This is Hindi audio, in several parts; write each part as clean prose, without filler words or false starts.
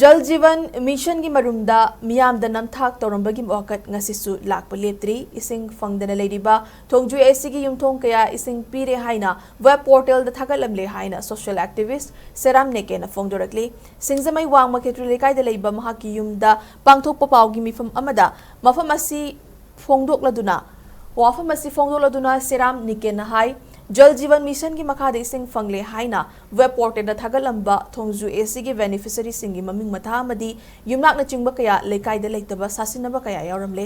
जल जीवन मिशन की मरुमदा मियामदा नमथाक तौरंबगी वाकत Ngasisu Lakpa Leptri ising fangdana leiriba thongju esigi yumthong kaya ising pire haina web portal da thagalamle haina social activist Seram Neken fongdorakli singzamai wangma ketri lekai da leiba mahaki yumda pangthokpa pawgi mifam amada mafam asi fongdokladuna wafam asi fongdokladuna Seram Neken hai जल जीवन मिशन की मखाद इसिंग फंगले हाइना वेब पोर्टल दा थागलंबा थोंगजु एसी की बेनिफिशियरी सिंगी ममिंग मथा मदी युमनाक न चिंगबा कया लेकाय दा लेक्तबा सासिनबा कया यावरमले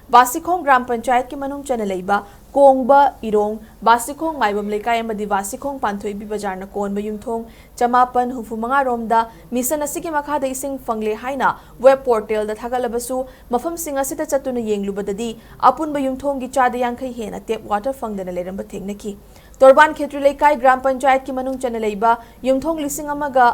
बासिखोंग ग्राम पंचायत की मनुंग चने लेबा कोंगबा इरोंग बासिखोंग माइबम लेकाय मदी बासिखोंग पांथोइबी बाजार न कोनबा युमथोंग चमापन हुफुमंगा रोमदा मिशन असि की मखाद इसिंग फंगले हाइना वेब पोर्टल दा थागलबसु मफम सिंग असिता चतुना येंगलुबददी अपुनबा युमथोंग की चादा यांखै हेना टेप वाटर फंगदना लेरंबा थेंगनकी तोरबान खेत्री लेकाय ग्राम पंचायत की मनुंग चने लेबा युमथोंग लिसिंग अमगा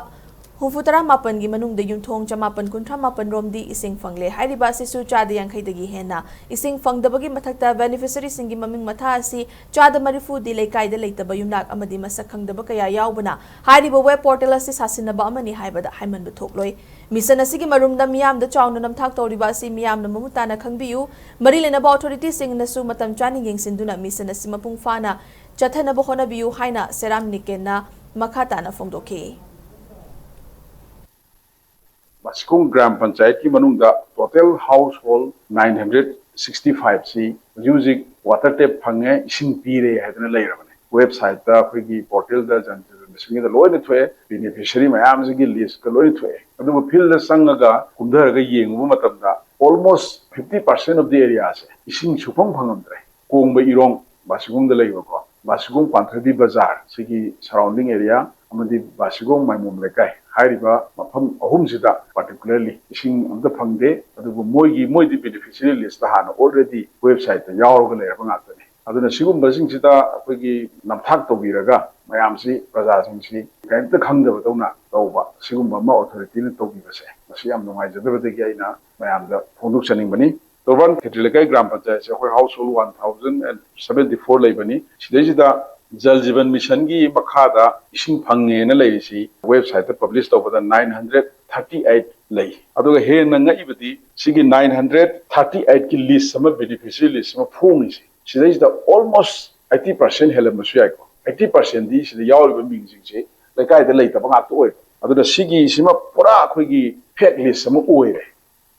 हुफुतरा मापन की मनुंग द युमथोंग चमापन कुंठा मापन रोमदी इसिंग फंगले हाइरिबा सिसु चादा यांखैदगी हेना इसिंग फंगदबगी मथक्ता बेनिफिशियरी सिंगी ममिंग मथा असि चादा मरिफु दि लेकाय द लेतबा युमनाक अमदी मसक खंगदबा कया यावबना हाइरिबा वेब पोर्टल असि सासिनबा अमनी हाइबदा हाइमन बथोकलोय मिशन असि की मरुमदा मियामदा चाउना नमथाक तौरिबा असि मियामना ममुताना खंगबियु मरि लेनबा ऑथोरिटी सिंग नसु मतम चानी येंगसिंदुना मिशन असि मपुंग फाना चथनबा होनबियु हाइना serum निकेना मखाताना फोंदोखे Basikung Gram Panchayat ki manungda total household 965 si music water tap phange ising pire hadna leirabane website da khoi portal da janju mission da loine thwe beneficiary mayam gi list ka loine thwe adu field da sangaga kumdar ga yengu matam da almost 50% of the area se ising supong phangamdre kongba irong Basikung da leiba ko Basikung Panthadi Bazar sigi surrounding area amadi Basikung maimum lekai hairiba mafam ahum sida particularly ising amda phangde adubu moigi beneficiary list ta hana already website ta yawrga leiraba ngatani aduna sigum basing sida akoigi namthak tobiraga mayam si praja sing si kaimta khangdaba tawna tawba sigum ma authority ne tobibase masi yam nungai jadaba de aina mayam da phonduk chaning bani Tourambagi Ketrilekai Gram Panchayat se household 1074 leibani sidesida जल जीवन मिशन की मखादा इसिंग फंगे न लेसी वेबसाइट पे पब्लिश तौबदा 938 लई अदुगा हे नंगाइबदी सिगी 938 की लिस्ट सम बेनिफिशियरी लिस्ट सम फोंगिसी सिदैदा ऑलमोस्ट 80% हेलमसु याइको 80% दी सिदा यावरिबा मिंगजिंगसे लेकाइदा लेतबा गातो ओय अदुदा सिगी सिमा पुरा अखोगी फेक लिस्ट सम ओयरे